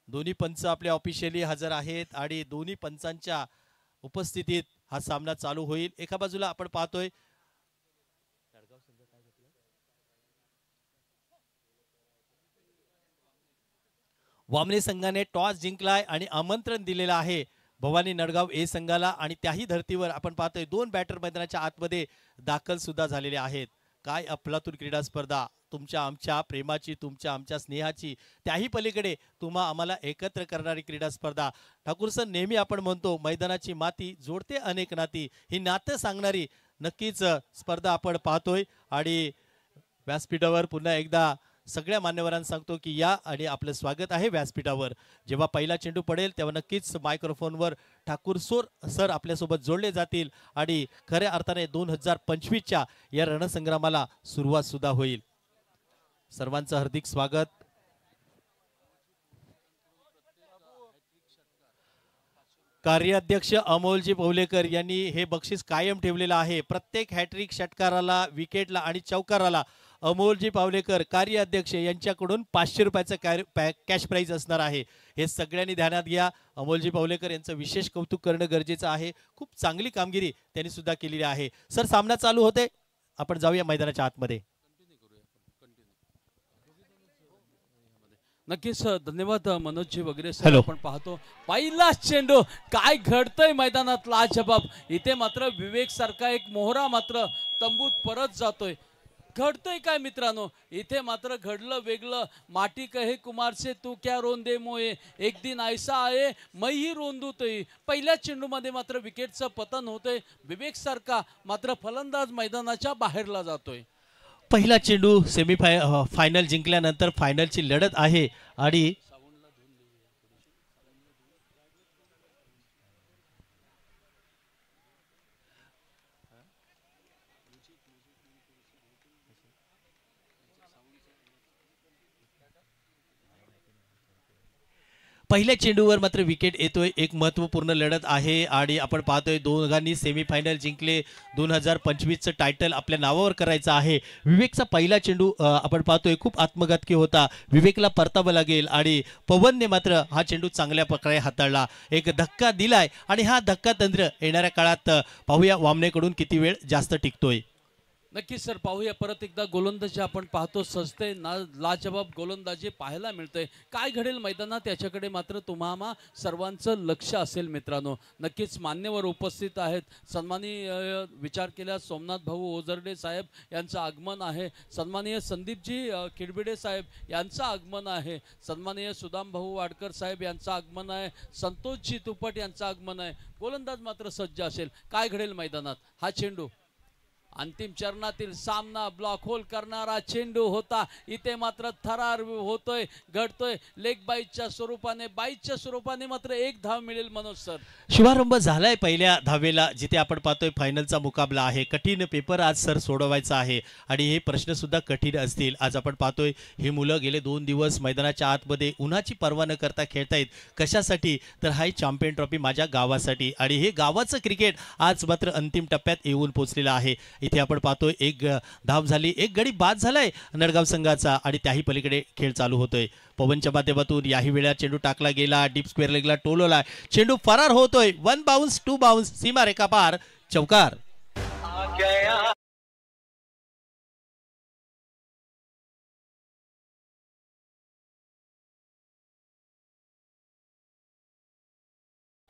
दोन्ही पंच आपले ऑफिशियली हजर आहेत आणि दोन्ही पंचांच्या उपस्थितीत हा सामना चालू होईल। एका बाजूला आपण पाहतोय वामने संघाने टॉस जिंकलाय आणि आमंत्रण दिलेलं आहे भवानी नडगाव ए संघाला आणि त्याही धर्तीवर आपण पाहतोय दोन बॅटर मैदानाच्या आतमध्ये दाखल सुद्धा झालेले आहेत। काय अफलातून क्रीडा स्पर्धा, तुमच्या आमच्या प्रेमाची, तुमच्या आमच्या स्नेहाची, त्याही पलीकडे तुम्हा आम्हाला एकत्र करणारी क्रीडा स्पर्धा। ठाकूर सर, नेहमी आपण म्हणतो मैदानाची माती जोडते अनेक नाती, ही नातं सांगणारी नक्कीच स्पर्धा आपण पाहतोय आणि व्यासपीठावर पुन्हा एकदा सगळ्या मान्यवरांना सांगतो की या आणि आपलं स्वागत आहे व्यासपीठावर। जेव्हा पहिला चेंडू पडेल तेव्हा नक्कीच मायक्रोफोनवर ठाकूर सर आपल्यासोबत जोडले जातील आणि खऱ्या अर्थाने 2025च्या या रणसंग्रामाला सुरुवात सुद्धा होईल। सर्वांचं हार्दिक स्वागत। कार्याध्यक्ष अमोलजी पवलेकर यांनी हे बक्षीस कायम ठेवलेलं आहे। प्रत्येक हॅट्रिक षटकाराला, विकेटला आणि चौकाराला अमोलजी पावलेकर कार्याध्यक्ष यांच्याकडून 500 रुपयाचं कॅश प्राइज असणार आहे। हे सगळ्यांनी ध्यानात घ्या। अमोलजी पावलेकर यांचं विशेष कौतुक करणं गरजेचं आहे। खूप चांगली कामगिरी त्यांनी सुद्धा केलेली आहे। सर, सामना चालू होते, आपण जाऊया मैदानाच्या आतमध्ये। नक्कीच धन्यवाद मनोजजी वगैरे सर। आपण पाहतो पहिला चेंडू, काय घडतंय मैदानात लाजबाब। इथे मात्र विवेक सारखा एक मोहरा मात्र तंबूत परत जातोय। घडतंय काय मित्रांनो, इथे मात्र घडलं वेगळं। माटी कहे कुमार से तू क्या रोंदे मोये, एक दिन ऐसा आये मही रोंदू तई। पहिल्या चेंडूमध्ये मात्र विकेटचं पतन होतंय। विवेक सारखा मात्र फलंदाज मैदानाच्या बाहेरला जातोय। पहिला चेंडू फायनल जिंकल्यानंतर फायनलची लढत आहे आणि पहिल्या चेंडूवर मात्र विकेट येतोय। एक महत्त्वपूर्ण लढत आहे आणि आपण पाहतोय दोघांनी सेमीफायनल जिंकले। 2025चं टायटल आपल्या नावावर करायचं आहे। विवेकचा पहिला चेंडू आपण पाहतोय खूप आत्मघातकी होता, विवेकला परतावं लागेल आणि पवनने मात्र हा चेंडू चांगल्या प्रकारे हाताळला, एक धक्का दिलाय आणि हा धक्का तंत्र येणाऱ्या काळात पाहूया वामनेकडून किती वेळ जास्त टिकतोय। नक्कीच सर, पाहूया परत एकदा गोलंदाजी आपण पाहतो। सजते लाजबाब गोलंदाजी पाहायला मिळते। काय घडेल मैदानात याच्याकडे मात्र तुम्हा सर्वांचं लक्ष असेल मित्रांनो। नक्कीच मान्यवर उपस्थित आहेत। सन्माननीय विचार केल्यास सोमनाथ भाऊ ओझरडे साहेब यांचं आगमन आहे। सन्माननीय संदीपजी खिडबिडे साहेब यांचं आगमन आहे। सन्माननीय सुदाम भाऊ वाडकर साहेब यांचं आगमन आहे। संतोषजी तुपट यांचं आगमन आहे। गोलंदाज मात्र सज्ज असेल। काय घडेल मैदानात, हा चेंडू अंतिम चरणातील सामना ब्लॉक होल करणारा चेंडू होता। इथे मात्र थरार होतोय, घडतोय लेग बाईच्या स्वरूपाने, बाईच्या स्वरूपाने मात्र एक धाव मिळेल मनोज सर। शुभारंभ झालाय पहिल्या धावेला, जिथे आपण पाहतोय फायनलचा मुकाबला आहे। कठीण पेपर आज सर सोडवायचा आहे आणि हे प्रश्न सुद्धा कठीण असतील। आज आपण पाहतोय ही मुलं गेले 2 दिवस मैदानाच्या आतमध्ये उन्हाची पर्वा न करता खेळतायत। कशासाठी तर हाय चॅम्पियन ट्रॉफी माझ्या गावासाठी आणि हे गावाचं क्रिकेट आज मात्र अंतिम टप्प्यात येऊन पोहोचलेलं आहे। इथे आपण पाहतोय एक धाव झाली, एक गडी बाद झालाय नडगाव संघाचा आणि त्याही पलीकडे खेळ चालू होतोय। पवनच्या माध्यमातून याही वेळा चेंडू टाकला गेला, डीप स्क्वेअर लेगला टोलवला, चेंडू फरार होतोय। 1 बाउन्स 2 बाउन्स, सीमा रेखा पार, चौकार।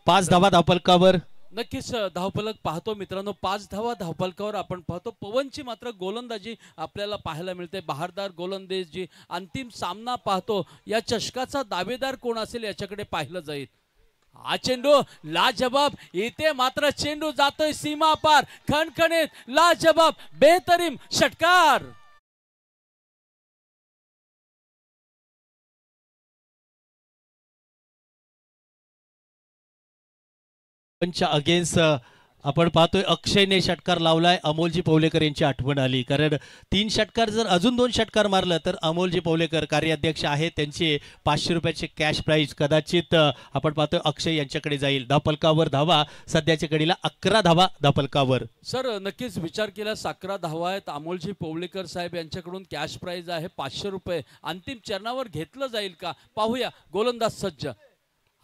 पाच धावा धावफलकावर। नक्कीच धावफलक पाहतो मित्रांनो, 5 धावा धावफलकावर आपण पाहतो। पवनची मात्र गोलंदाजी आपल्याला पाहायला मिळते, बहारदार गोलंदाजी। अंतिम सामना पाहतो, या चषकाचा दावेदार कोण असेल याच्याकडे पाहिलं जाईल। हा चेंडू लाजबाब, इथे मात्र चेंडू जातोय सीमा पार, खणखणीत लाजबाब बेहतरीन षटकार। पंच अगेन्स्ट आपण पाहतोय अक्षयने षटकार लावलाय. अमोलजी पवलेकर यांची आठवण आली, कारण 3 षटकार जर अजून 2 षटकार मारलं तर अमोलजी पवलेकर कार्याध्यक्ष आहेत, त्यांचे 500 रुपयाचे कॅश प्राइज कदाचित आपण पाहतोय अक्षय यांच्याकडे जाईल. धावफलकावर धावा सध्याच्या घडीला 11 धावा धावफलकावर. सर नक्कीच विचार केल्यास 11 धावा आहेत. अमोलजी पवलेकर साहेब यांच्याकडून कॅश प्राइज आहे 500 रुपये. अंतिम चरणावर घेतलं जाईल का पाहूया. गोलंदाज सज्ज.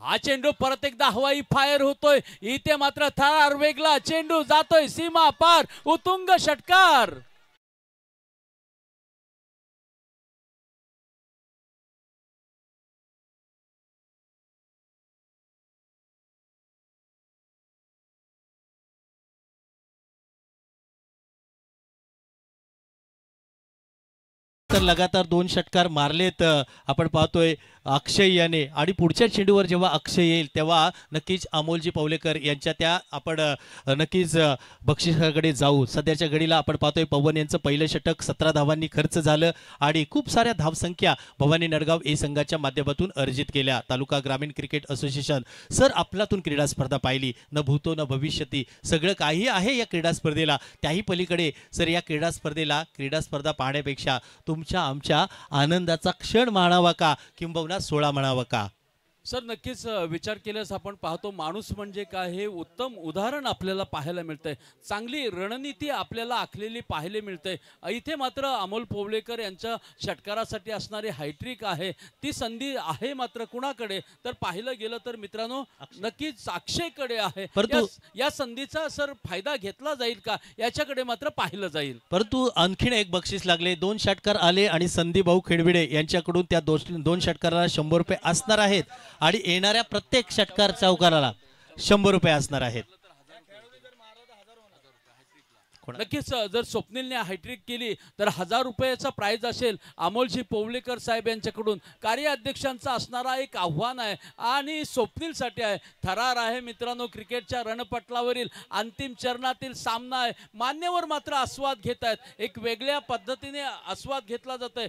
हा चेंडू परत एकदा हवाई फायर होतोय. इथे मात्र थरार वेगला चेंडू जातोय सीमा पार. उत्तुंग षटकार. तर लगातार 2 षटकार मारलेत आपण पाहतोय अक्षय याने. आणि पुढच्या चेंडूवर जेव्हा अक्षय येईल तेव्हा नक्कीच अमोलजी पवलेकर यांच्या त्या आपण नक्कीच बक्षिसाकडे जाऊ. सध्याच्या घडीला आपण पाहतोय पवन यांचं पहिलं षटक 17 धावांनी खर्च झालं आणि खूप साऱ्या धावसंख्या भवानी नडगाव ए संघाच्या माध्यमातून अर्जित केल्या. तालुका ग्रामीण क्रिकेट असोसिएशन सर आपल्यातून क्रीडा स्पर्धा पाहिली, न भूतो न भविष्यती सगळं काही आहे या क्रीडा स्पर्धेला. त्याही पलीकडे सर या क्रीडा स्पर्धा पाहण्यापेक्षा तुमच्या आमच्या आनंदाचा क्षण मानावा का, किंबहुना 16 म्हणावं का. सर नक्कीच विचार केल्यास आपण पाहतो माणूस म्हणजे काय हे उत्तम उदाहरण आपल्याला पाहायला मिळतंय. चांगली रणनीती आपल्याला आखलेली पाहायला मिळते. इथे मात्र अमोल पवलेकर यांच्या षटकारासाठी असणारी हायट्रिक आहे ती संधी आहे मात्र कुणाकडे तर पाहिलं गेलं तर मित्रांनो नक्कीच अक्षयकडे आहे. परंतु या संधीचा सर फायदा घेतला जाईल का याच्याकडे मात्र पाहिलं जाईल. परंतु आणखीन एक बक्षीस लागले. 2 षटकार आले आणि संदीप भाऊ खेडविडे यांच्याकडून त्या 2 षटकाराला 100 रुपये असणार आहेत आणि येणाऱ्या प्रत्येक षटकार चौकाराला 100 रुपये असणार आहेत. नक्कीच जर स्वप्नीलने हायट्रिक केली तर 1000 रुपयाचा प्राइज असेल. अमोलजी पवलेकर साहेब यांच्याकडून कार्याध्यक्षांचा असणारा एक आव्हान आहे आणि स्वप्नीलसाठी आहे. थरार आहे मित्रांनो. क्रिकेटच्या रणपटलावरील अंतिम चरणातील सामना आहे. मान्यवर मात्र आस्वाद घेत आहेत. एक वेगळ्या पद्धतीने आस्वाद घेतला जात आहे.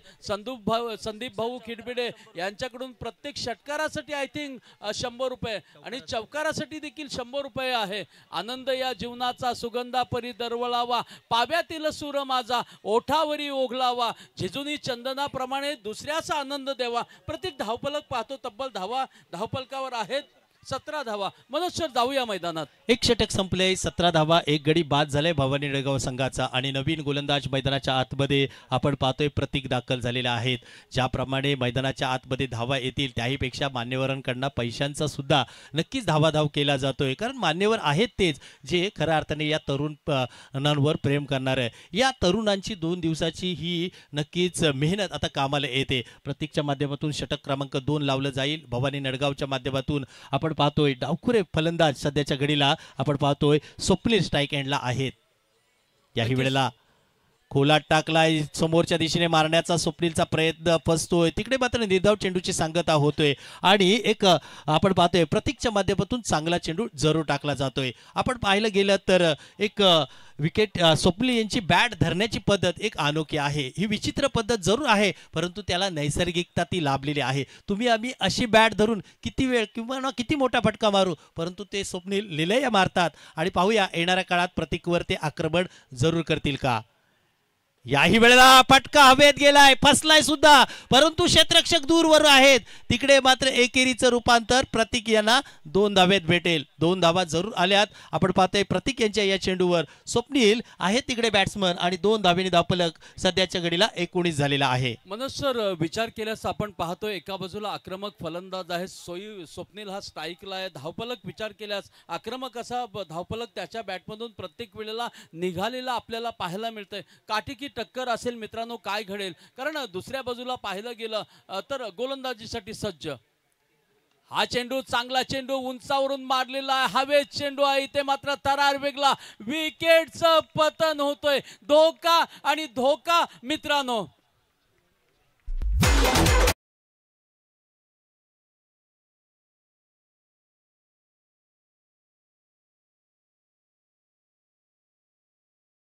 संदीप भाऊ खिडबिडे यांच्याकडून प्रत्येक षटकारासाठी आय थिंक 100 रुपये आणि चौकारासाठी देखील 100 रुपये आहे. आनंद या जीवनाचा सुगंधा परी दरवळावा, पाव्यातील सूर माझा ओठावरी ओघलावा, झिजुनी चंदनाप्रमाणे दुसऱ्याचा आनंद देवा. प्रत्येक धावफलक पाहतो तब्बल धावफलकावर आहेत 17 धावा. मनोज सर जाऊया मैदानात. एक षटक संपले. 17 धावा, एक गडी बाद झाले भवानी नडगाव संघाचा आणि नवीन गोलंदाज मैदानाच्या आतमध्ये आपण पाहतोय प्रतीक दाखल झालेले आहेत. ज्याप्रमाणे मैदानाच्या आतमध्ये धावा येतील त्याही पेक्षा मान्यवरांकडनं पैशांचा सुद्धा नक्कीच धावाधाव केला जातोय, कारण मान्यवर आहेत तेच जे खऱ्या अर्थाने या तरुणांवर प्रेम करणार आहे. या तरुणांची 2 दिवसाची ही नक्कीच मेहनत आता कामाला येते. प्रतीकच्या माध्यमातून षटक क्रमांक 2 लावलं जाईल. भवानी नडगावच्या माध्यमातून आपण पाहतोय डावखुरे फलंदाज सध्याच्या घडीला आपण पाहतोय स्वप्नील स्ट्राइक एंडला आहेत. याही वेळेला खोलात टाकलाय समोरच्या दिशेने मारण्याचा स्वप्नीलचा प्रयत्न फसतोय. तिकडे मात्र निर्धाव चेंडूची सांगता होतोय आणि एक आपण पाहतोय प्रतीकच्या माध्यमातून चांगला चेंडू जरूर टाकला जातोय. आपण पाहिलं गेलं तर एक विकेट स्वप्नील यांची बॅट धरण्याची पद्धत एक अनोखी आहे. ही विचित्र पद्धत जरूर आहे परंतु त्याला नैसर्गिकता ती लाभलेली आहे. तुम्ही आम्ही अशी बॅट धरून किती वेळ किंवा किती मोठा फटका मारू परंतु ते स्वप्नील लिलया मारतात आणि पाहूया येणाऱ्या काळात प्रतीकवर ते आक्रमण जरूर करतील का. याही वेळेला फटका हवेत गेलाय, फसलाय सुद्धा परंतु क्षेत्ररक्षक दूरवर आहेत. तिकडे मात्र एकेरीचं रूपांतर प्रतीक यांना 2 धावेत भेटेल. 2 धावा जरूर आल्यात. आपण पाहतोय प्रतीक यांच्या या चेंडूवर स्वप्नील आहेत तिकडे बॅट्समन आणि 2 धावेने धावफलक सध्याच्या घडीला 19 झालेला आहे. मनोज सर विचार केल्यास आपण पाहतोय एका बाजूला आक्रमक फलंदाज आहे स्वप्नील हा स्ट्राईकला आहे. धावफलक विचार केल्यास आक्रमक असा धावफलक त्याच्या बॅटमधून प्रत्येक वेळेला निघालेला आपल्याला पाहायला मिळतंय. काटिकी टक्कर असेल मित्रांनो काय घडेल, कारण दुसऱ्या बाजूला पाहिलं गेलं तर गोलंदाजीसाठी सज्ज. हा चेंडू चांगला चेंडू उंचावरून मारलेला आहे. हवेत चेंडू आहे. इथे मात्र तरार वेगला विकेटचं पतन होतोय. धोका आणि धोका मित्रांनो.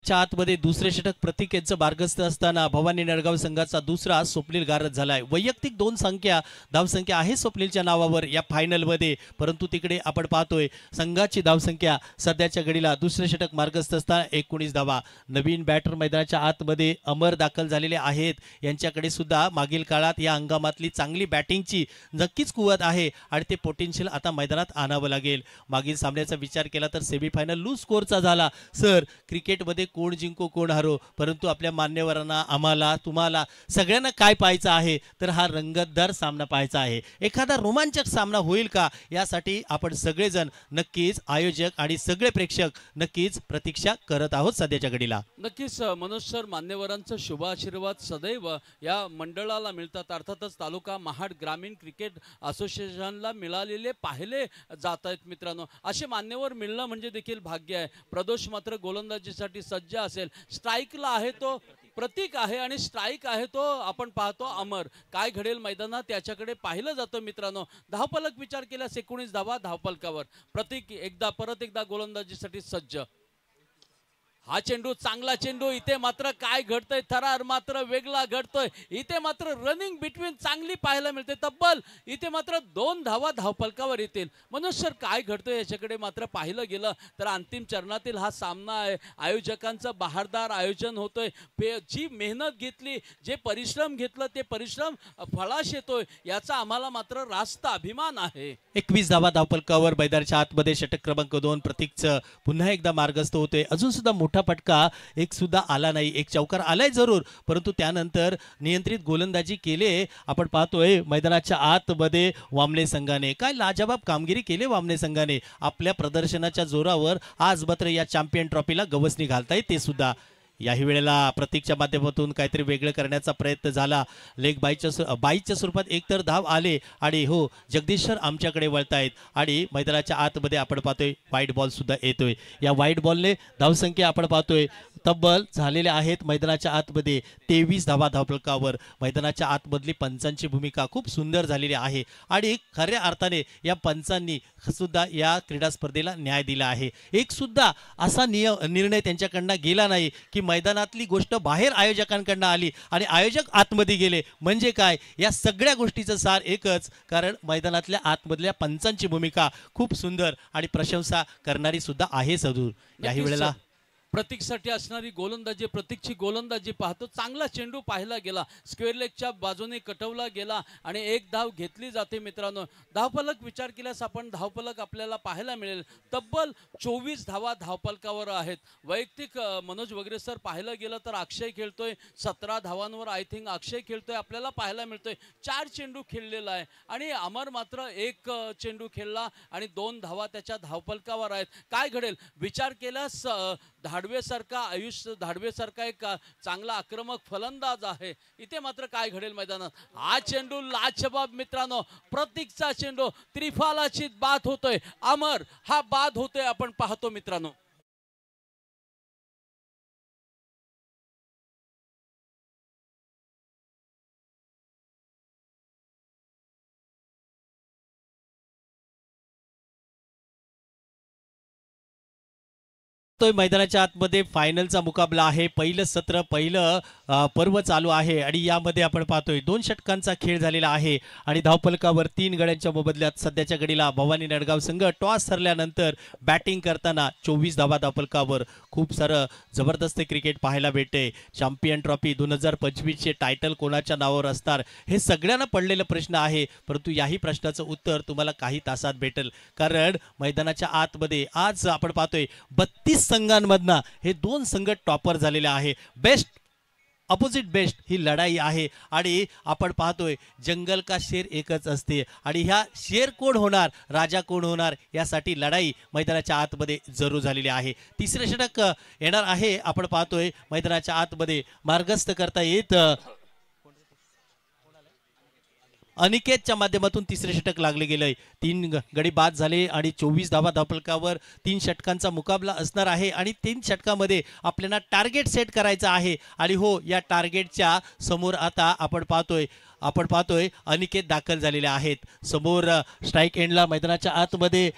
प्रतीकच्या आतमध्ये दुसरे षटक प्रतीक यांचं मार्गस्थ असताना भवानी नडगाव संघाचा दुसरा स्वप्नील गारद झालाय। वैयक्तिक 2 संख्या धावसंख्या आहे स्वप्नीलच्या नावावर या फायनलमध्ये, परंतु तिकडे आपण पाहतोय संघाची धावसंख्या सध्याच्या घडीला दुसरे षटक मार्गस्थ असताना 19 धावा। नवीन बॅटर मैदानाच्या आतमध्ये अमर दाखल झालेले आहेत, यांच्याकडे सुद्धा मागील काळात या हंगामातली चांगली बॅटिंगची नक्कीच कुवत आहे आणि ते पोटेन्शियल आता मैदानात आणावं लागेल। मागील सामन्याचा विचार केला तर सेमीफायनल लूज स्कोरचा झाला। सर, क्रिकेटमध्ये कोण जिंको कोण हारो, परंतु आपल्या मान्यवरांना, आम्हाला, तुम्हाला सगळ्यांना काय पाहायचं आहे तर हा रंगतदार सामना पाहायचा आहे। एखादा रोमांचक सामना होईल का, यासाठी आपण सगळेजण नक्कीच, आयोजक आणि सगळे प्रेक्षक नक्कीच प्रतीक्षा करत आहोत सध्याच्या घडीला। नक्कीच मनोज सर, मान्यवरांचा शुभ आशीर्वाद सदैव या मंडळाला मिळतात। अर्थातच तालुका महाड ग्रामीण क्रिकेट असोसिएशनला मिळालेले पाहिले जात आहेत मित्रांनो। असे मान्यवर मिळणं म्हणजे देखील भाग्य आहे। प्रदोष मात्र गोलंदाजीसाठी सज्ज असेल। स्ट्राईकला आहे तो प्रतीक आहे आणि स्ट्राईक आहे तो आपण पाहतो अमर। काय घडेल मैदानात त्याच्याकडे पाहिलं जातं मित्रांनो। धावफलक विचार केल्यास 19 धावा धावफलकावर। प्रतीक परत एकदा गोलंदाजीसाठी सज्ज। हा चेंडू, चांगला चेंडू। इथे मात्र काय घडतंय, थरार मात्र वेगळा घडतोय। इथे मात्र रनिंग बिटवीन चांगली पाहायला मिळते। तब्बल इथे मात्र 2 धावा धावफलकावर येतील। मनोज सर, काय घडतंय याच्याकडे मात्र पाहिलं गेलं तर अंतिम चरणातील हा सामना आहे। आयोजकांचं बहारदार आयोजन होतोय। जी मेहनत घेतली, जे परिश्रम घेतलं, ते परिश्रम फळाश येतोय, याचा आम्हाला मात्र रास्त अभिमान आहे। 21 धावा धावफलकावर मैदानाच्या आतमध्ये षटक क्रमांक 2 प्रतीकचं पुन्हा एकदा मार्गस्थ होते। अजून सुद्धा मोठा फटका एक सुद्धा आला नाही। एक चौकार आलाय जरूर, परंतु त्यानंतर नियंत्रित गोलंदाजी केले। आपण पाहतोय मैदानाच्या आतमध्ये वामने संघाने काय लाजवाब कामगिरी केली। वामने संघाने आपल्या प्रदर्शनाच्या जोरावर आज मात्र या चॅम्पियन ट्रॉफीला गवसणी घालताय ते सुद्धा। याही वेळेला प्रतीकच्या माध्यमातून काहीतरी वेगळं करण्याचा प्रयत्न झाला। लेग बाईच्या स्वरूपात एकतर धाव आले आणि हो, जगदीश सर आमच्याकडे वळतायत आणि मैदानाच्या आतमध्ये आपण पाहतोय वाईट बॉल सुद्धा येतोय। या वाईट बॉलने धावसंख्या आपण पाहतोय तब्बल झालेल्या आहेत मैदानाच्या आतमध्ये 23 धावा धावफलकावर। मैदानाच्या आतमधली पंचांची भूमिका खूप सुंदर झालेली आहे आणि खऱ्या अर्थाने या पंचांनी सुद्धा या क्रीडा स्पर्धेला न्याय दिला आहे। एक सुद्धा असा निर्णय त्यांच्याकडनं गेला नाही की मैदानातली गोष्ट बाहेर आयोजकांकडनं आली आणि आयोजक आतमध्ये गेले। म्हणजे काय, या सगळ्या गोष्टीचं सार एकच, कारण मैदानातल्या आतमधल्या पंचांची भूमिका खूप सुंदर आणि प्रशंसा करणारी सुद्धा आहे सदूर। याही वेळेला प्रतीकसाठी असणारी गोलंदाजी, प्रतीकची गोलंदाजी पाहतो। चांगला चेंडू पाहिला गेला, स्क्वेअर लेगच्या बाजूने कटवला गेला आणि एक धाव घेतली जाते मित्रांनो। धावफलक विचार केल्यास आपण धावफलक आपल्याला पाहायला मिळेल। तब्बल 24 धावा धावफलकावर आहेत। वैयक्तिक मनोज वगैरे सर पाहायला गेलं तर अक्षय खेळतोय 17 धावांवर। आय थिंक अक्षय खेळतोय आपल्याला पाहायला मिळतोय। 4 चेंडू खेळलेला आहे आणि अमर मात्र 1 चेंडू खेळला आणि 2 धावा त्याच्या धावफलकावर आहेत। काय घडेल विचार केल्यास आयुष धाडवेसारखा एक चांगला आक्रमक फलंदाज आहे। इथे मात्र काय घडेल मैदानात, हा चेंडू लाजवाब मित्रांनो। प्रतीकचा चेंडू त्रिफालाची बाद होतोय। अमर हा बाद होतोय आपण पाहतो मित्रांनो। मैदानाच्या आतमध्ये फायनलचा मुकाबला आहे। पहिलं सत्र, पहिलं पर्व चालू आहे आणि यामध्ये आपण पाहतोय 2 षटकांचा खेळ झालेला आहे आणि धावफलकावर 3 गड्यांच्या मोबदल्यात सध्याच्या घडीला भवानी नडगाव संघ टॉस हरल्यानंतर बॅटिंग करताना 24 धावा धावफलकावर। खूप सारं जबरदस्त क्रिकेट पाहायला भेटते। चॅम्पियन ट्रॉफी 2025 चे टायटल कोणाच्या नावावर असणार हे सगळ्यांना पडलेला प्रश्न आहे, परंतु याही प्रश्नाचं उत्तर तुम्हाला काही तासात भेटेल, कारण मैदानाच्या आतमध्ये आज आपण पाहतोय 32 संघांमधना हे 2 संघ टॉपर झालेले आहे। बेस्ट अपोजिट बेस्ट ही लढाई आहे आणि आपण पाहतोय जंगल का शेर एकच असते आणि ह्या शेर कोण होणार, राजा कोण होणार, यासाठी लढाई मैदानाच्या आतमध्ये जरूर झालेली आहे। तिसरे षटक येणार आहे। आपण पाहतोय मैदानाच्या आतमध्ये मार्गस्थ करता येत अनिकेतच्या माध्यमातून तिसरे षटक लागले गेले। 3 गडी बाद झाले आणि 24 धावा धावफलकावर 3 षटकांचा मुकाबला असणार आहे आणि 3 षटकामध्ये आपल्याला टार्गेट सेट करायचा आहे आणि हो, या टार्गेटच्या समोर आता आपण पाहतोय अनिकेत दाखल झालेले आहेत। समोर स्ट्राईक एंडला मैदानाच्या आतमध्ये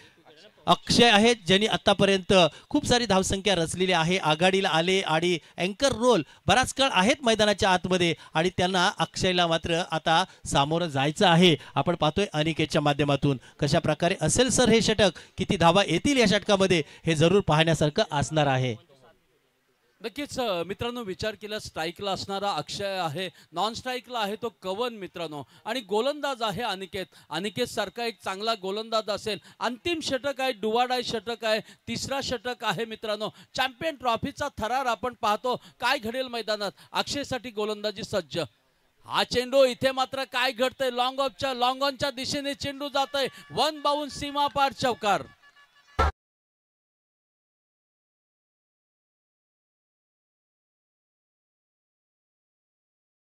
अक्षय आहेत ज्यांनी आतापर्यंत खूप सारी धावसंख्या रचलेली आहे, आघाडीला आले आणि अँकर रोल बराच काळ आहेत मैदानाच्या आतमध्ये आणि त्यांना अक्षयला मात्र आता सामोरं जायचं आहे. आपण पाहतोय अनिकेतच्या माध्यमातून कशा प्रकारे असेल सर हे षटक, किती धावा येतील या षटकामध्ये हे जरूर पाहण्यासारखं असणार आहे. नक्कीच मित्रांनो, विचार केला स्ट्राईकला असणारा अक्षय आहे, नॉन स्ट्राईकला आहे तो कवन मित्रांनो, आणि गोलंदाज आहे अनिकेत. अनिकेत सारखा एक चांगला गोलंदाज असेल. अंतिम षटक आहे, डुवाडाय षटक आहे, तिसरा षटक आहे मित्रांनो. चॅम्पियन ट्रॉफीचा थरार आपण पाहतो. काय घडेल मैदानात? अक्षयसाठी गोलंदाजी सज्ज. हा चेंडू इथे मात्र काय घडतंय? लॉंग ऑनच्या दिशेने चेंडू जातोय, वन बाउंड सीमा पार चौकार.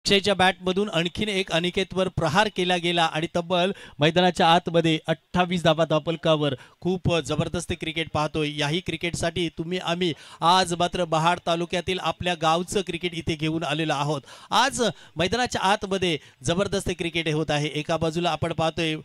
अक्षयच्या बॅटमधून आणखीन एक अनिकेतवर प्रहार केला गेला आणि तब्बल मैदानाच्या आतमध्ये 28 धावा धावफलकावर. खूप जबरदस्त क्रिकेट पाहतोय. याही क्रिकेटसाठी आम्ही आज मात्र महाड तालुक्यातील आपल्या गावचं क्रिकेट इथे घेऊन आलेलो आहोत. आज मैदानाच्या आतमध्ये जबरदस्त क्रिकेट होत आहे. एका बाजूला आपण पाहतोय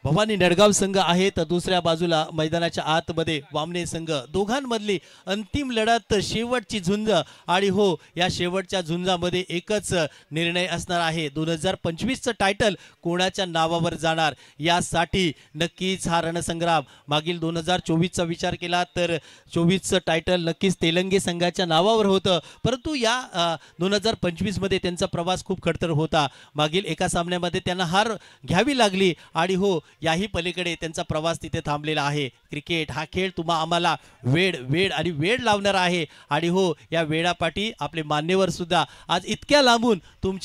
भवानी नडगाव संघ आहे, तर दुसऱ्या बाजूला मैदानाच्या आतमध्ये वामने संघ. दोघांमधली अंतिम लढत, शेवटची झुंज. आणि हो, या शेवटच्या झुंजामध्ये एकच निर्णय असणार आहे. 2025चं टायटल कोणाच्या नावावर जाणार यासाठी नक्कीच हा रणसंग्राम. मागील 2024चा विचार केला तर 24चं टायटल नक्कीच तेलंगे संघाच्या नावावर होतं, परंतु या 2025मध्ये त्यांचा प्रवास खूप खडतर होता. मागील एका सामन्यामध्ये त्यांना हार घ्यावी लागली आणि हो, याही पलीकडे त्यांचा प्रवास तिथे थांबलेला आहे. क्रिकेट हा खेळ आम्हाला वेळ आणि वेळ लावणार आहे. आणि हो, या वेळापाठी आपले मान्यवर सुद्धा आज इतक्या लांबून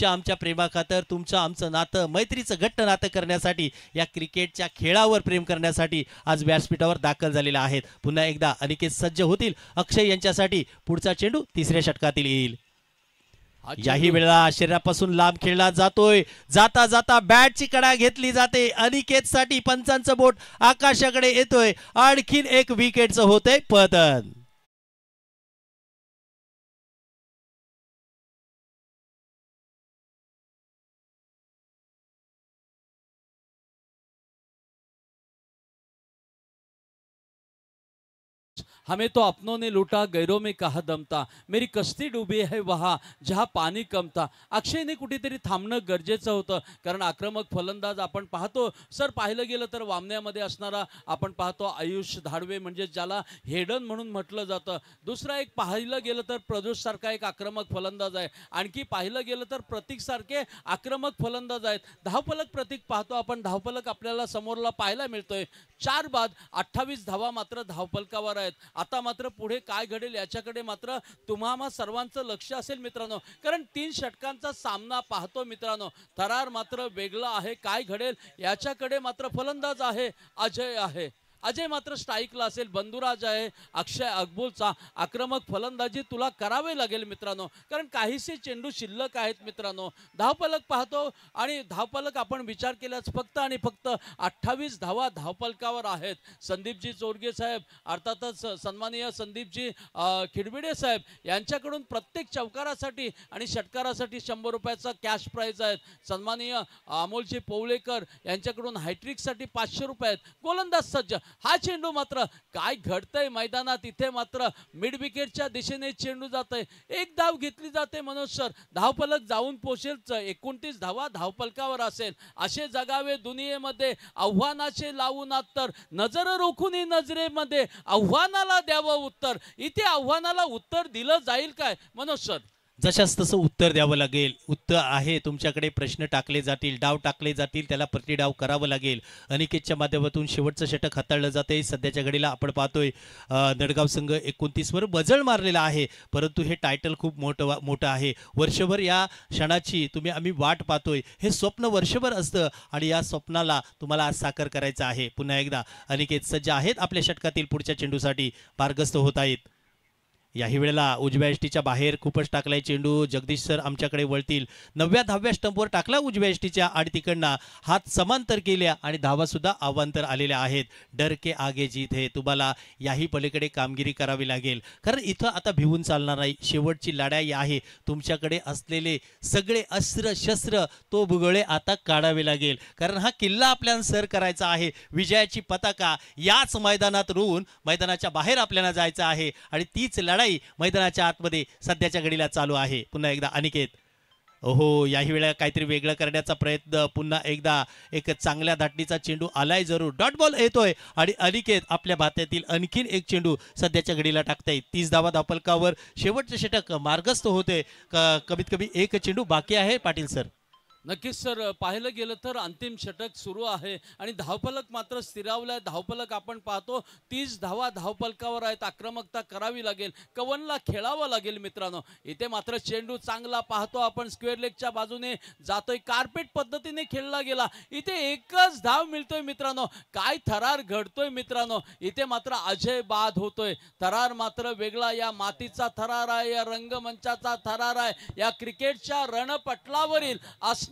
आमच्या प्रेमाखातर, आमचं नातं, मैत्रीचं घट्ट नातं करण्यासाठी, या क्रिकेटच्या खेळावर प्रेम करण्यासाठी आज व्यासपीठावर दाखल झालेले आहेत. पुन्हा एकदा अनिकेत सज्ज होतील. अक्षय यांच्यासाठी पुढचा चेंडू तिसऱ्या षटकातील येईल. याही वेळेला शरीरापासून लांब खेळला जातोय. जाता जाता बॅटची कडा घेतली जाते. अनिकेत साठी पंचांचं बोट आकाशाकडे येतोय. आणखीन एक विकेटचं होतंय पतन. हमें तो अपनों ने लूटा, गैरों में कहा दमता, मेरी कश्ती डुबी है वहा जहा पाणी कमता. अक्षयने कुठेतरी थांबणं गरजेचं होतं, कारण आक्रमक फलंदाज आपण पाहतो सर. पाहिलं गेलं तर वामण्यामध्ये असणारा आपण पाहतो आयुष धाडवे, म्हणजे ज्याला हेडन म्हणून म्हटलं जातं. दुसरा एक पाहिलं गेलं तर प्रदोष सारखा एक आक्रमक फलंदाज आहे. आणखी पाहिलं गेलं तर प्रतीक सारखे आक्रमक फलंदाज आहेत. धावफलक प्रतीक पाहतो आपण, धावफलक आपल्याला समोरला पाहायला मिळतोय. 4 बाद 28 धावा मात्र धावफलकावर आहेत. आता मात्र पुढे काय घडेल याच्याकडे मात्र तुम्हा सर्वांचं लक्ष असेल मित्रांनो, कारण 3 षटकांचा सामना पाहतो मित्रांनो. थरार मात्र वेगळा आहे. काय घडेल याच्याकडे मात्र फलंदाज आहे अजय आहे. अजय मात्र स्ट्राईकला असेल. बंधुराज आहे. अक्षय अकबुलचा आक्रमक फलंदाजी तुला करावे लागेल मित्रांनो, कारण काहीसे चेंडू शिल्लक आहेत मित्रांनो. धावफलक पाहतो आणि धावफलक आपण विचार केल्यास फक्त आणि फक्त 28 धावा धावफलकावर आहेत. संदीपजी चोरगे साहेब, अर्थातच सन्माननीय संदीपजी खिडबिडे साहेब यांच्याकडून प्रत्येक चौकारासाठी आणि षटकारासाठी 100 रुपयाचा कॅश प्राइज आहेत. सन्माननीय अमोलजी पवलेकर यांच्याकडून हॅट्रिकसाठी 500 रुपये आहेत. गोलंदाज सज्ज. हा चेंडू मात्र काय घडतंय मैदानात? इथे मात्र मिड विकेटच्या दिशेने चेंडू जातोय. एक धाव घेतली जाते मनोज सर. धावफलक जाऊन पोहोचेल. 29 धावा धावफलकावर असेल. असे जगावे दुनियेमध्ये आव्हानाचे लावून तर नजर रोखून नजरेमध्ये आव्हानाला द्यावं उत्तर. इथे आव्हानाला उत्तर दिलं जाईल काय मनोज सर? जशास तसं उत्तर द्यावं लागेल. उत्तर आहे तुमच्याकडे. प्रश्न टाकले जातील, डाव टाकले जातील, त्याला प्रतिडाव करावं लागेल. अनिकेतच्या माध्यमातून शेवटचं षटक हाताळलं जाते. सध्याच्या घडीला आपण पाहतोय नडगाव संघ 29वर बजळ मारलेला आहे, परंतु हे टायटल खूप मोठं आहे. वर्षभर या क्षणाची आम्ही वाट पाहतोय. हे स्वप्न वर्षभर असतं आणि या स्वप्नाला तुम्हाला आज साकार करायचं आहे. पुन्हा एकदा अनिकेत सज्ज आहेत आपल्या षटकातील पुढच्या चेंडूसाठी. मार्गस्थ होत आहेत. याही वेळेला उजव्या एसटीच्या बाहेर खूपच टाकलाय चेंडू. जगदीश सर आमच्याकडे वळतील. 9व्या 10व्या स्टंपवर टाकला उजव्या एसटीच्या आणि तिकडनं हात समांतर केल्या आणि धावा सुद्धा अवांतर आलेल्या आहेत. डर के आगे जीत है. तुम्हाला याही पलीकडे कामगिरी करावी लागेल, कारण इथं आता भिवून चालणार नाही. शेवटची लढाई आहे. तुमच्याकडे असलेले सगळे अस्त्र शस्त्र तो भुगळे आता काढावे लागेल, कारण हा किल्ला आपल्याला सर करायचा आहे. विजयाची पताका याच मैदानात रोवून मैदानाच्या बाहेर आपल्याला जायचं आहे आणि तीच लढाई मैदानाच्या आतमध्ये सध्याच्या घडीला चालू आहे. पुन्हा एकदा अनिकेत. ओहो, याही वेळेला काहीतरी वेगळं करण्याचा प्रयत्न. पुन्हा एकदा एक चांगल्या धाटणीचा चेंडू आलाय जरूर. डॉट बॉल येतोय आणि अनिकेत आपल्या भात्यातील आणखीन एक चेंडू सध्याच्या घडीला टाकताय. 30 धावा धावफलकावर शेवटचे षटक मार्गस्थ होते. कमीत कमी एक चेंडू बाकी आहे पाटील सर. नक्कीच सर, पाहिलं गेलं तर अंतिम षटक सुरू आहे आणि धावफलक मात्र स्थिरावलाय. धावफलक आपण पाहतो 30 धावा धावफलकावर आहेत. आक्रमकता करावी लागेल, कवनला खेळावं लागेल मित्रांनो. इथे मात्र चेंडू चांगला पाहतो आपण, स्क्वेअर लेगच्या बाजूने जातोय. कार्पेट पद्धतीने खेळला गेला. इथे एकच धाव मिळतोय मित्रांनो. काय थरार घडतोय मित्रांनो. इथे मात्र अजय बाद होतोय. थरार मात्र वेगळा. या मातीचा थरार आहे, या रंगमंचाचा थरार आहे, या क्रिकेटच्या रणपटलावरील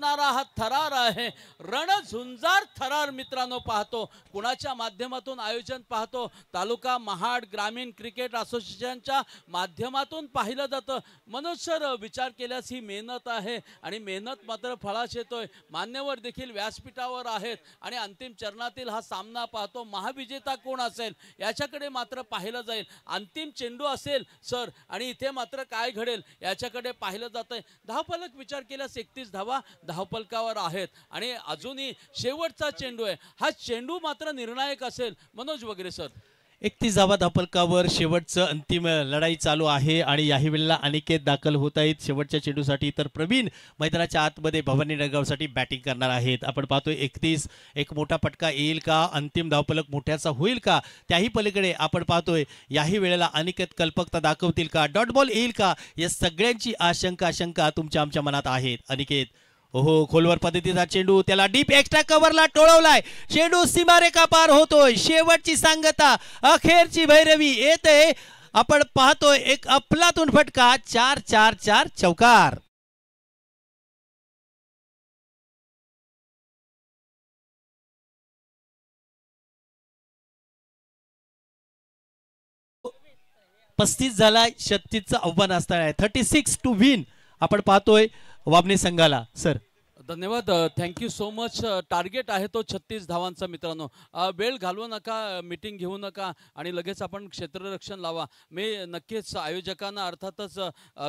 हा थरार आहे. रणझुंजार थरार मित्रांनो पाहतो. कुणाच्या माध्यमातून आयोजन पाहतो? तालुका महाड ग्रामीण क्रिकेट असोसिएशनच्या माध्यमातून पाहिलं जातं. मनोज सर, विचार केल्यास ही मेहनत आहे आणि मेहनत मात्र फळास येतोय. मान्यवर देखील व्यासपीठावर आहेत आणि अंतिम चरणातील हा सामना पाहतो. महाविजेता कोण असेल याच्याकडे मात्र पाहिलं जाईल. अंतिम चेंडू असेल सर आणि इथे मात्र काय घडेल याच्याकडे पाहिलं जातंय. धावफलक विचार केल्यास 31 धावा धावफलकावर आहेत आणि अजूनही शेवटचा चेंडू आहे. हा चेंडू मात्र निर्णायक असेल मनोज वगैरे सर. 31 धावा धावफलकावर शेवटचं अंतिम लढाई चालू आहे आणि याही वेळेला अनिकेत दाखल होत आहेत शेवटच्या चेंडूसाठी. तर प्रवीण मैदानाच्या आतमध्ये भवानी नगरसाठी बॅटिंग करणार आहेत. आपण पाहतोय 31 एक मोठा फटका येईल का? अंतिम धावफलक मोठ्याचा होईल का? त्याही पलीकडे आपण पाहतोय याही वेळेला अनिकेत कल्पकता दाखवतील का? डॉट बॉल येईल का? या सगळ्यांची आशंका तुमच्या आमच्या मनात आहेत. अनिकेत, ओहो, खोलवर पद्धतीचा चेंडू, त्याला डीप एक्स्ट्रा कव्हरला टोळवलाय. चेंडू सीमारेखा पार होतोय. शेवटची सांगता, अखेरची भैरवी येते. आपण पाहतोय एक अफलातून फटका. 4-4-4 चौकार. पस्तीस झालाय. 36चं आव्हान असणार आहे. 36 टू विन आपण पाहतोय वामने संघाला. सर धन्यवाद, थँक्यू सो मच. टार्गेट आहे तो 36 धावांचा मित्रांनो. वेळ घालवू नका, मीटिंग घेऊ नका आणि लगेच आपण क्षेत्ररक्षण लावा. मी नक्कीच आयोजकांना अर्थातच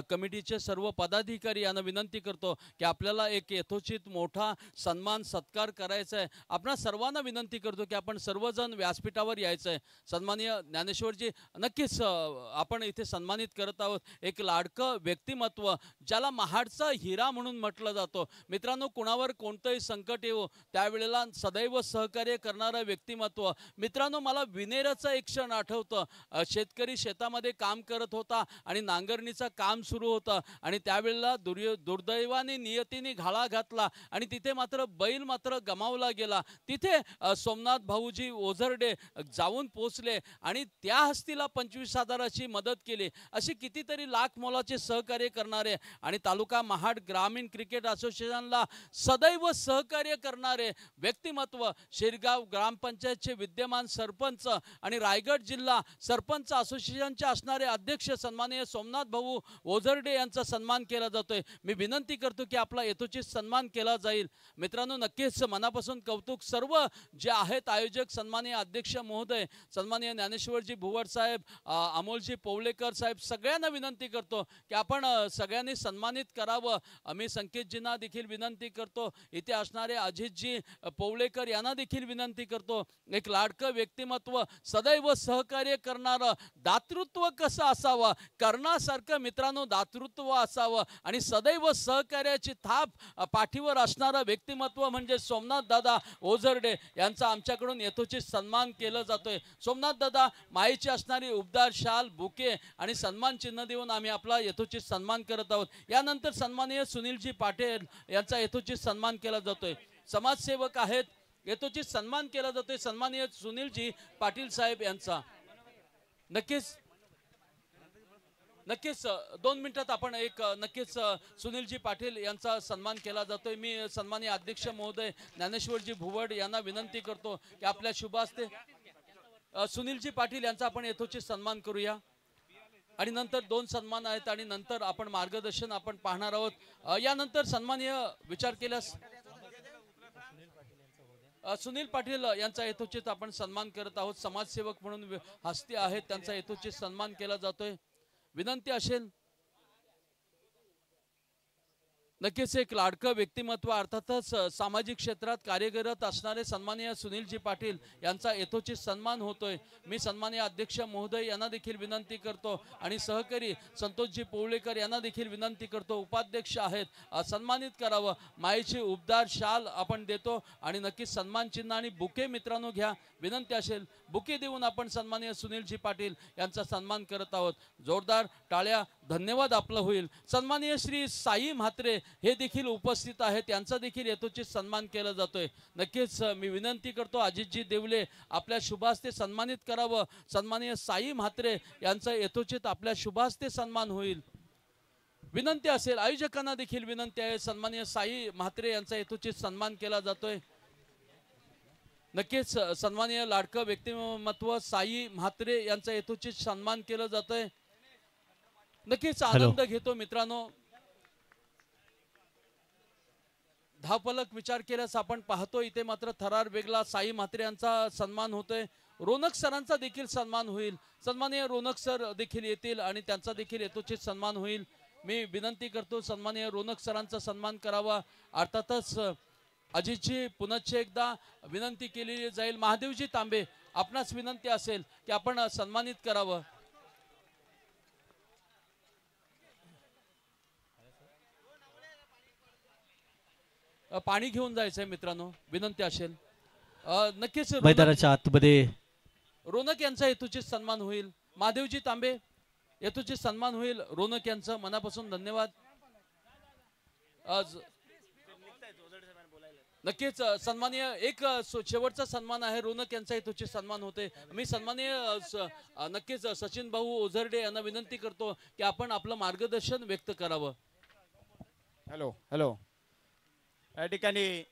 कमिटीचे सर्व पदाधिकारी यांना विनंती करतो की आपल्याला एक यथोचित मोठा सन्मान सत्कार करायचा आहे. आपणा सर्वांना विनंती करतो की आपण सर्वजण व्यासपीठावर यायचं आहे. सन्माननीय ज्ञानेश्वरजी, नक्कीच आपण इथे सन्मानित करत आहोत एक लाडकं व्यक्तिमत्व, ज्याला महाडचा हिरा म्हणून म्हटलं जातो. मित्रांनो, कुणावर कोणतंही संकट येवो त्यावेळेला सदैव सहकार्य करणारं व्यक्तिमत्व. मित्रांनो, मला विनेराचं एक क्षण आठवतं. शेतकरी शेतामध्ये काम करत होता आणि नांगरणीचं काम सुरू होतं आणि त्यावेळेला दुर्दैवाने नियतीने घाला घातला आणि तिथे मात्र बैल मात्र गमावला गेला. तिथे सोमनाथ भाऊजी ओझरडे जाऊन पोचले आणि त्या हस्तीला 25,000ची मदत केली. अशी कितीतरी लाख मोलाचे सहकार्य करणारे आणि तालुका महाड ग्रामीण क्रिकेट असोसिएशनला सदैव सहकार्य करणारे व्यक्तिमत्व, शिरगाव ग्रामपंचायतचे विद्यमान सरपंच आणि रायगड जिल्हा सरपंच असोसिएशनचे असणारे अध्यक्ष सन्माननीय सोमनाथ भाऊ ओझरडे यांचा सन्मान केला जातोय. मी विनंती करतो की आपला यथोचित सन्मान केला जाईल. मित्रांनो, नक्कीच मनापासून कौतुक. सर्व जे आहेत आयोजक, सन्माननीय अध्यक्ष महोदय, सन्माननीय ज्ञानेश्वरजी भुवड साहेब, अमोलजी पवलेकर साहेब, सगळ्यांना विनंती करतो की आपण सगळ्यांनी सन्मानित करावं. मी संकेतजींना देखील विनंती करतो, इथे असणारे अजितजी पवलेकर यांना देखील विनंती करतो. एक लाडकं व्यक्तिमत्व, सदैव सहकार्य करणारं, दातृत्व कसं असावं, कर्णासारखं मित्रांनो दातृत्व असावं आणि सदैव सहकार्याची थाप पाठीवर असणारं व्यक्तिमत्व म्हणजे सोमनाथ दादा ओझरडे यांचा आमच्याकडून यथोचित सन्मान केला जातोय. सोमनाथ दादा, माईची असणारी उबदार शाल, बुके आणि सन्मान चिन्ह देऊन आम्ही आपला यथोचित सन्मान करत आहोत. यानंतर सन्माननीय सुनीलजी पाटील यांचा यथोचित सन्मान केला जातोय. समाजसेवक आहेत, यथोचित सन्मान केला जातोय सन्माननीय सुनीलजी पाटील साहेब यांचा. नक्कीच नक्कीच 2 मिनिटात आपण एक नक्कीच सुनीलजी पाटील यांचा सन्मान केला जातोय. मी सन्माननीय अध्यक्ष महोदय ज्ञानेश्वरजी भुवड यांना विनंती करतो की आपल्या शुभ हस्ते सुनीलजी पाटील यांचा आपण यथोचित सन्मान करूया. आणि नंतर 2 सन्मान आहेत आणि नंतर आपण मार्गदर्शन आपण पाहणार आहोत. यानंतर सन्माननीय विचार केल्यास सुनील पाटील यांचा यथोचित आपण सन्मान करत आहोत. समाजसेवक म्हणून हस्ती आहेत, त्यांचा यथोचित सन्मान केला जातोय. विनंती असेल नक्कीच एक लाडकं व्यक्तिमत्व अर्थातच सामाजिक क्षेत्रात कार्यरत असणारे सन्माननीय सुनीलजी पाटील यांचा यथोचित सन्मान होतोय. मी सन्माननीय अध्यक्ष महोदय यांना देखील विनंती करतो आणि सहकारी संतोषजी पोवळेकर यांना देखील विनंती करतो. उपाध्यक्ष आहेत, सन्मानित करावं. मायेची उबदार शाल आपण देतो आणि नक्कीच सन्मान चिन्ह आणि बुके मित्रांनो घ्या. विनंती असेल बुके देऊन आपण सन्माननीय सुनीलजी पाटील यांचा सन्मान करत आहोत. जोरदार टाळ्या धन्यवाद आपलं होईल. सन्माननीय श्री साई म्हात्रे हे देखील उपस्थित आहेत, त्यांचा देखील यथोचित सन्मान केला जातोय. नक्कीच मी विनंती करतो अजितजी देवले आपल्या शुभास्ते सन्मानित करावं. सन्माननीय साई म्हात्रे यांचा यथोचित आपल्या शुभास्ते सन्मान होईल. विनंती असेल आयोजकांना देखील विनंती आहे, सन्माननीय साई म्हात्रे यांचा यथोचित सन्मान केला जातोय. नक्कीच सन्माननीय लाडकं व्यक्तिमत्व साई म्हात्रे यांचा यथोचित सन्मान केलं जातोय. नक्कीच आनंद घेतो मित्रांनो. धावफलक विचार केल्यास आपण पाहतो इथे मात्र थरार वेगळा साई म्हात्रे यांचा सन्मान होतोय. रोनक सरांचा देखील सन्मान होईल. सन्माननीय रोनक सर देखील येतील आणि त्यांचा देखील यथोचित सन्मान होईल. मी विनंती करतो सन्माननीय रोनक सरांचा सन्मान करावा. अर्थातच अजितजी पुनश्च एकदा विनंती केली जाईल. महादेवजी तांबे आपणास विनंती असेल की आपण सन्मानित करावं. पाणी घेऊन जायचंय मित्रांनो, विनंती असेल. नक्कीच मैदानाच्या आतमध्ये रोनक यांचा यथोचित सन्मान होईल. महादेवजी तांबे यथोचित सन्मान होईल. रोनक यांचं मनापासून धन्यवाद. आज नक्कीच सन्माननीय एक शेवटचा सन्मान आहे. रोनक यांचा यथोचित सन्मान होते. मी सन्माननीय नक्कीच सचिन भाऊ ओझरडे यांना विनंती करतो की आपण आपलं मार्गदर्शन व्यक्त करावं. हॅलो हॅलो या ठिकाणी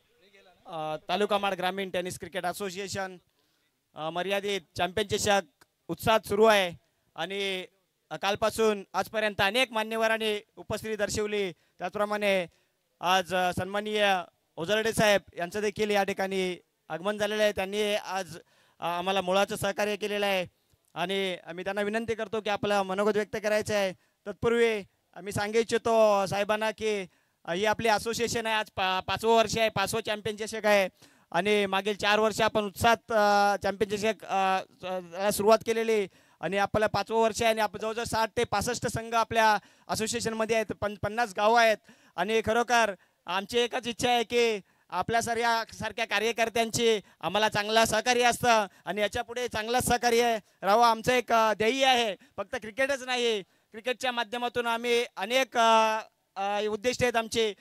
तालुका माड ग्रामीण टेनिस क्रिकेट असोसिएशन मर्यादित चॅम्पियन चषक उत्साहात सुरू आहे आणि कालपासून आजपर्यंत अनेक मान्यवरांनी उपस्थिती दर्शवली. त्याचप्रमाणे आज सन्माननीय ओझरडे साहेब यांचं देखील या ठिकाणी आगमन झालेलं आहे. त्यांनी आज आम्हाला मुळाचं सहकार्य केलेलं आहे आणि आम्ही त्यांना विनंती करतो की आपलं मनोगत व्यक्त करायचं आहे. तत्पूर्वी आम्ही सांगू इच्छितो साहेबांना की ही आपली असोसिएशन आहे. आज 5वं वर्ष आहे, 5वं चॅम्पियन चषक आहे आणि मागील 4 वर्ष आपण उत्साहात चॅम्पियन चषक सुरुवात केलेली आणि आपल्याला 5वं वर्ष आहे आणि आपण जवळजवळ 60 ते 65 संघ आपल्या असोसिएशनमध्ये आहेत. 50 गावं आहेत आणि खरोखर आमची एकच इच्छा आहे की आपल्या सारख्या कार्यकर्त्यांची आम्हाला चांगलं सहकार्य असतं आणि याच्यापुढे चांगलं सहकार्य राहावं आमचं एक ध्येय आहे. फक्त क्रिकेटच नाही, क्रिकेटच्या माध्यमातून आम्ही अनेक उद्दिष्ट आहेत आमचे.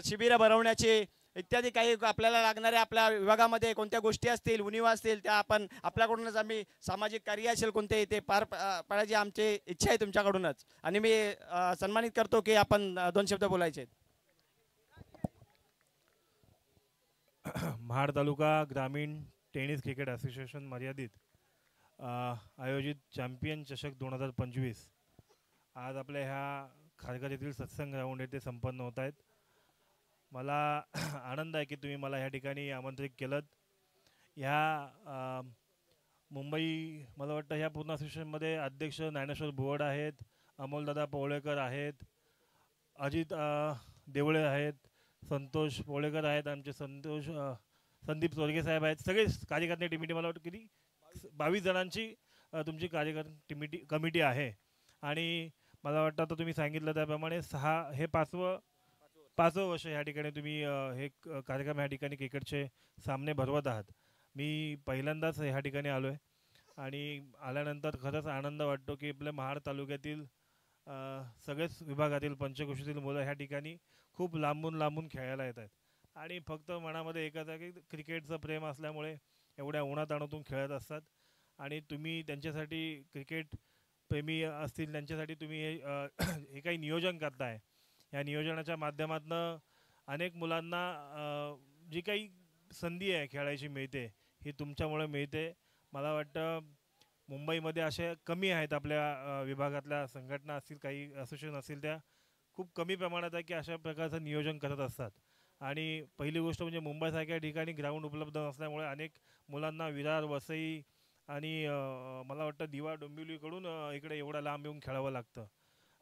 शिबिरं भरवण्याचे इत्यादी काही आपल्याला लागणारे आपल्या विभागामध्ये कोणत्या गोष्टी असतील, उणिवा असतील त्या आपण आपल्याकडूनच आम्ही सामाजिक कार्य असेल कोणते ते पार पाडायची आमची इच्छा आहे तुमच्याकडूनच. आणि मी सन्मानित करतो की आपण 2 शब्द बोलायचे. महाड तालुका ग्रामीण टेनिस क्रिकेट असोसिएशन मर्यादित आयोजित चॅम्पियन चषक 2025 आज आपल्या ह्या खारघर येथील सत्संग ग्राउंड येथे संपन्न होत आहेत. मला आनंद आहे की तुम्ही मला ह्या ठिकाणी आमंत्रित केलं. ह्या मुंबई मला वाटतं ह्या पूर्ण असोसिएशनमध्ये अध्यक्ष ज्ञानेश्वर भुवड आहेत, अमोलदादा पोवळेकर आहेत, अजित देवळे आहेत, संतोष पोवळेकर आहेत, आमचे संदीप चोरगे साहेब आहेत. सगळे कार्यकर्ते टिमिटी मला वाटतं किती 22 जणांची तुमची कार्यकर्ते कमिटी आहे आणि मला वाटतं आता तुम्ही सांगितलं त्याप्रमाणे हे 5वं वर्ष ह्या ठिकाणी तुम्ही हे कार्यक्रम ह्या ठिकाणी क्रिकेटचे सामने भरवत आहात. मी पहिल्यांदाच ह्या ठिकाणी आलो आहे आणि आल्यानंतर खरंच आनंद वाटतो की आपल्या महाड तालुक्यातील सगळेच विभागातील पंचक्रोशीतील मुलं ह्या ठिकाणी खूप लांबून खेळायला येत आहेत आणि फक्त मनामध्ये एकच आहे की क्रिकेटचं प्रेम असल्यामुळे एवढ्या उन्हाताणातून खेळत असतात आणि तुम्ही त्यांच्यासाठी क्रिकेट प्रेमी असतील त्यांच्यासाठी तुम्ही हे काही नियोजन करताय. या नियोजनाच्या माध्यमातून अनेक मुलांना जी काही संधी आहे खेळायची मिळते ही तुमच्यामुळे मिळते. मला वाटतं मुंबईमध्ये असे कमी आहेत आपल्या विभागातल्या संघटना असतील, काही असोसिएशन असतील, त्या खूप कमी प्रमाणात आहे की अशा प्रकारचं नियोजन करत असतात. आणि पहिली गोष्ट म्हणजे मुंबईसारख्या ठिकाणी ग्राउंड उपलब्ध नसल्यामुळे अनेक मुलांना विरार, वसई आणि मला वाटतं दिवा डोंबिवलीकडून इकडे एवढा लांब येऊन खेळावं लागतं.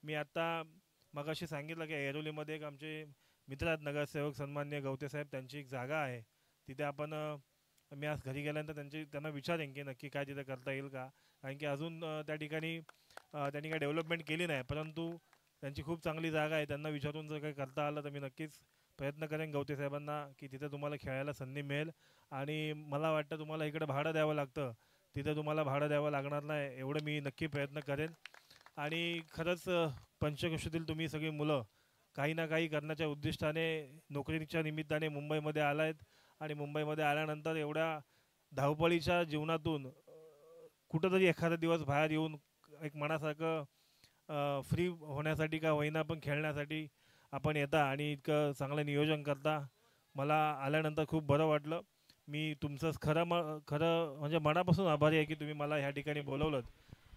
मी आत्ता मगाशी सांगितलं की ऐरोलीमध्ये एक आमचे मित्र आहेत नगरसेवक सन्माननीय गवतेसाहेब, त्यांची एक जागा आहे तिथे आपण मी आज घरी गेल्यानंतर त्यांना विचारेन की नक्की काय तिथे करता येईल का, कारण की अजून त्या ठिकाणी त्यांनी काय डेव्हलपमेंट केली नाही, परंतु त्यांची खूप चांगली जागा आहे. त्यांना विचारून जर काही करता आलं तर मी नक्कीच प्रयत्न करेन गवतेसाहेबांना की तिथे तुम्हाला खेळायला संधी मिळेल. आणि मला वाटतं तुम्हाला इकडे भाडं द्यावं लागतं, तिथे तुम्हाला भाडं द्यावं लागणार नाही, एवढं मी नक्की प्रयत्न करेन. आणि खरंच पंचक्रोशीतील तुम्ही सगळी मुलं काही ना काही करण्याच्या उद्दिष्टाने नोकरीच्या निमित्ताने मुंबईमध्ये आला आहेत आणि मुंबईमध्ये आल्यानंतर एवढ्या धावपळीच्या जीवनातून कुठंतरी एखादा दिवस बाहेर येऊन एक मनासारखं फ्री होण्यासाठी का होईना पण खेळण्यासाठी आपण येता आणि इतकं चांगलं नियोजन करता. मला आल्यानंतर खूप बरं वाटलं. मी तुमचंच खरं म्हणजे मनापासून आभारी आहे की तुम्ही मला ह्या ठिकाणी बोलवलं.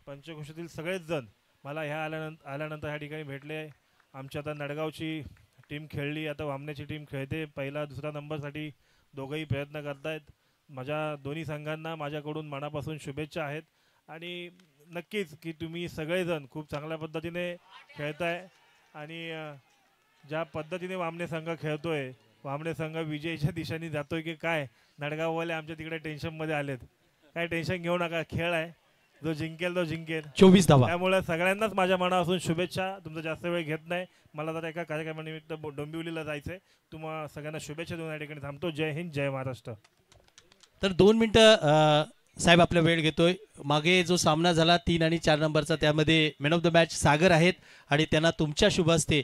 पंचक्रोशीतील सगळेच जण मला आल्यानंतर ह्या ठिकाणी भेटले. आमची आता नडगावची टीम खेळली, आता वामण्याची टीम खेळते, पहिला दुसरा नंबरसाठी दोघंही प्रयत्न करतायत. माझ्या दोन्ही संघांना माझ्याकडून मनापासून शुभेच्छा आहेत. आणि नक्कीच की तुम्ही सगळेजण खूप चांगल्या पद्धतीने खेळताय आणि ज्या पद्धतीने वामणे संघ खेळतोय, वामणे संघ विजयीच्या दिशेने जातोय की काय, नडगाववाले आमच्या तिकडे टेन्शनमध्ये आलेत. काय टेन्शन घेऊ नका, खेळ आहे, जो जिंकेल तो जिंकेल. 24 धावा. त्यामुळे सगळ्यांनाच माझ्या मनापासून शुभेच्छा. तुमचा जास्त वेळ घेत नाही, मला जर एका कार्यक्रमानिमित्त डोंबिवलीला जायचं आहे. तुम्हाला सगळ्यांना शुभेच्छा देऊन या ठिकाणी थांबतो. जय हिंद, जय महाराष्ट्र. तर 2 मिनिटं साहेब आपला वेळ घेतोय. मागे जो सामना झाला 3 आणि 4 नंबरचा, त्यामध्ये मॅन ऑफ द मॅच सागर आहेत आणि त्यांना तुमच्या शुभ हस्ते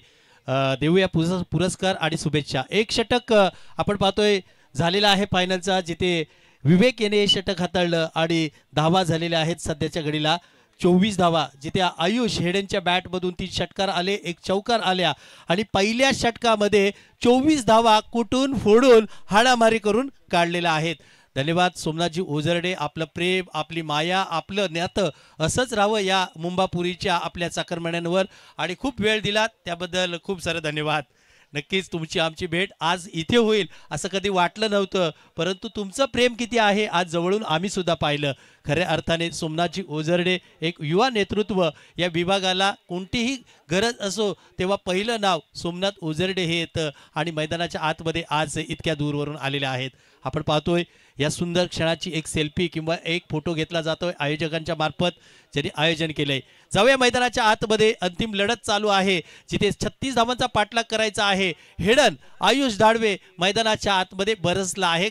देऊया पुरस्कार आणि शुभेच्छा. एक षटक आपण पाहतोय झालेला आहे फायनलचा, जिथे विवेक याने षटक हाताळलं आणि धावा झालेल्या आहेत सध्याच्या घडीला 24 धावा, जिथे आयुष हेडेनच्या बॅटमधून 3 षटकार आले, 1 चौकार आल्या आणि पहिल्या षटकामध्ये 24 धावा कुठून फोडून हाणामारी करून काढलेल्या आहेत. धन्यवाद सोमनाथजी ओझरडे. आपलं प्रेम, आपली माया, आपलं नातं असंच राहावं या मुंबापुरीच्या आपल्या चाकरमान्यांवर, आणि खूप वेळ दिला त्याबद्दल खूप सारं धन्यवाद. नक्कीच तुमची आमची भेट आज इथे होईल असं कधी वाटलं नव्हतं, परंतु तुमचं प्रेम किती आहे आज जवळून आम्ही सुद्धा पाहिलं. खऱ्या अर्थाने सोमनाथजी ओझरडे एक युवा नेतृत्व, या विभागाला कोणतीही गरज असो तेव्हा पहिलं नाव सोमनाथ ओझरडे हे येतं आणि मैदानाच्या आतमध्ये आज इतक्या दूरवरून आलेले आहेत. आपण पाहतोय या सुंदर क्षणाची एक सेल्फी किंवा एक फोटो घेतला जातोय आयोजकांच्या मार्फत, ज्यांनी आयोजन केलंय. जाऊया मैदानाच्या आतमध्ये. अंतिम लढत चालू आहे, जिथे 36 धावांचा पाठलाग करायचा आहे. हेडन आयुष दाडवे मैदानाच्या आतमध्ये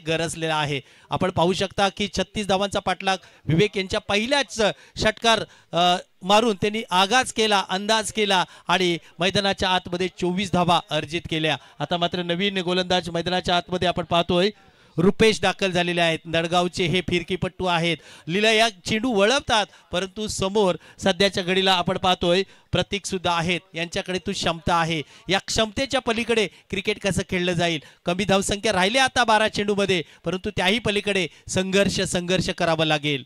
गरजलेला आहे. आपण पाहू शकता की 36 धावांचा पाठलाग विवेक यांच्या पहिल्याच षटकार मारून त्यांनी आगाज केला, अंदाज केला आणि मैदानाच्या आतमध्ये 24 धावा अर्जित केल्या. आता मात्र नवीन गोलंदाज मैदानाच्या आतमध्ये आपण पाहतोय रुपेश दाखल झालेले आहेत. नडगावचे हे फिरकीपट्टू आहेत. लीला या चेंडू वळवतात, परंतु समोर सध्याच्या घडीला आपण पाहतोय प्रतीक सुद्धा आहेत. यांच्याकडे तू क्षमता आहे, या क्षमतेच्या पलीकडे क्रिकेट कसं खेळलं जाईल. कमी धावसंख्या राहिले आता 12 चेंडूमध्ये, परंतु त्याही पलीकडे संघर्ष करावा लागेल.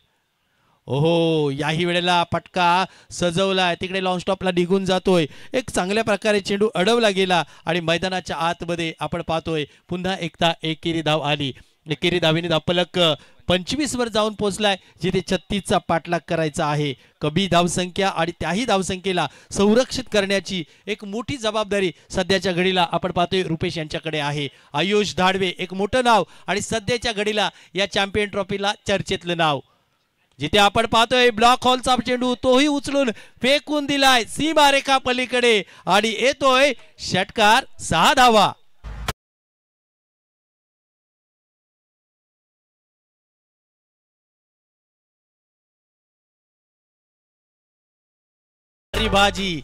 ओहो, याही वेळेला फटका सजवलाय, तिकडे लॉंग स्टॉपला निघून जातोय. एक चांगल्या प्रकारे चेंडू अडवला गेला आणि मैदानाच्या आतमध्ये आपण पाहतोय पुन्हा एकदा एकेरी धाव आली. एकेरी धावेने धावफलक 25 वर जाऊन पोहोचलाय, जिथे 36चा पाठलाग करायचा आहे. कमी धावसंख्या आणि त्याही धावसंख्येला संरक्षित करण्याची एक मोठी जबाबदारी सध्याच्या घडीला आपण पाहतोय रुपेश यांच्याकडे आहे. आयुष दाडवे एक मोठं नाव आणि सध्याच्या घडीला या चॅम्पियन ट्रॉफीला चर्चेतलं नाव. जिथे आपण पाहतोय ब्लॉक हॉलचा चेंडू तोही उचलून फेकून दिलाय सीमारेखा पलीकडे आणि येतोय षटकार 6 धावा. भाजी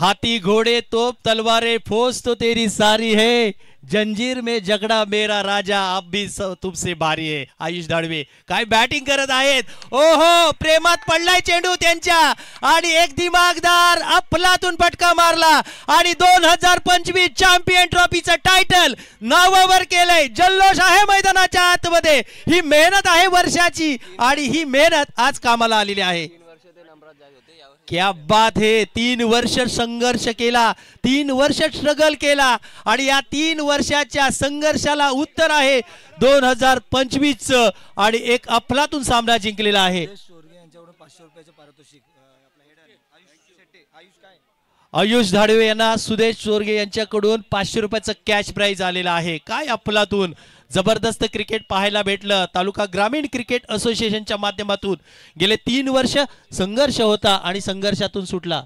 हाथी घोड़े तोप तलवारें फौज तो तेरी सारी है, जंजीर में जगडा मेरा राजा अब भी तुमसे भारी आहे. आयुष धाडवे काय बॅटिंग करत आहेत. ओहो प्रेमात पडलाय चेंडू त्यांच्या आणि एक दिमागदार अफलातून फटका मारला आणि 2025 चॅम्पियन ट्रॉफीचं टायटल नावावर केलंय. जल्लोष आहे मैदानाच्या आतमध्ये. ही मेहनत आहे वर्षाची आणि ही मेहनत आज कामाला आलेली आहे. क्या बात है. 3 वर्ष संघर्ष केला, 3 वर्ष स्ट्रगल केला आणि या 3 वर्षाच्या संघर्षाला उत्तर आहे 2025 चं आणि एक अफलातून सामना जिंकलेला आहे. आयुष धाडवे यांना सुदेश चोरगे यांच्याकडून 500 रुपयाचं कॅश प्राइज आलेला आहे. काय अफलातून जबरदस्त क्रिकेट पाहायला भेटलं. तालुका ग्रामीण क्रिकेट असोसिएशनच्या माध्यमातून गेले 3 वर्ष संघर्ष होता आणि संघर्षातून सुटला.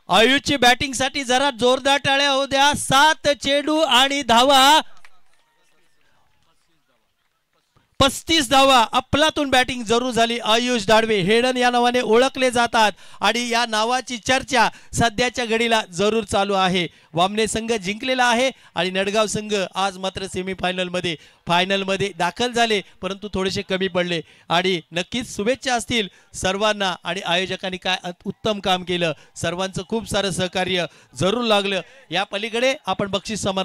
आयुषची बॅटिंग साठी जरा जोरदार टाळ्या होऊ द्या. 7 चेंडू आणि धावा, 35 धावा. अफलातून बॅटिंग जरूर झाली. आयुष धाडवे हेडन या नावाने ओळखले जातात आणि या नावाची चर्चा सध्याच्या घडीला जरूर चालू आहे. वामने संघ जिंकलेला आहे आणि नडगाव संघ आज मात्र फायनलमध्ये दाखल झाले, परंतु थोडेसे कमी पडले आणि नक्कीच शुभेच्छा असतील सर्वांना. आणि आयोजकांनी काय उत्तम काम केलं. सर्वांचं खूप सारं सहकार्य जरूर लागलं. या पलीकडे आपण बक्षीस समारंभ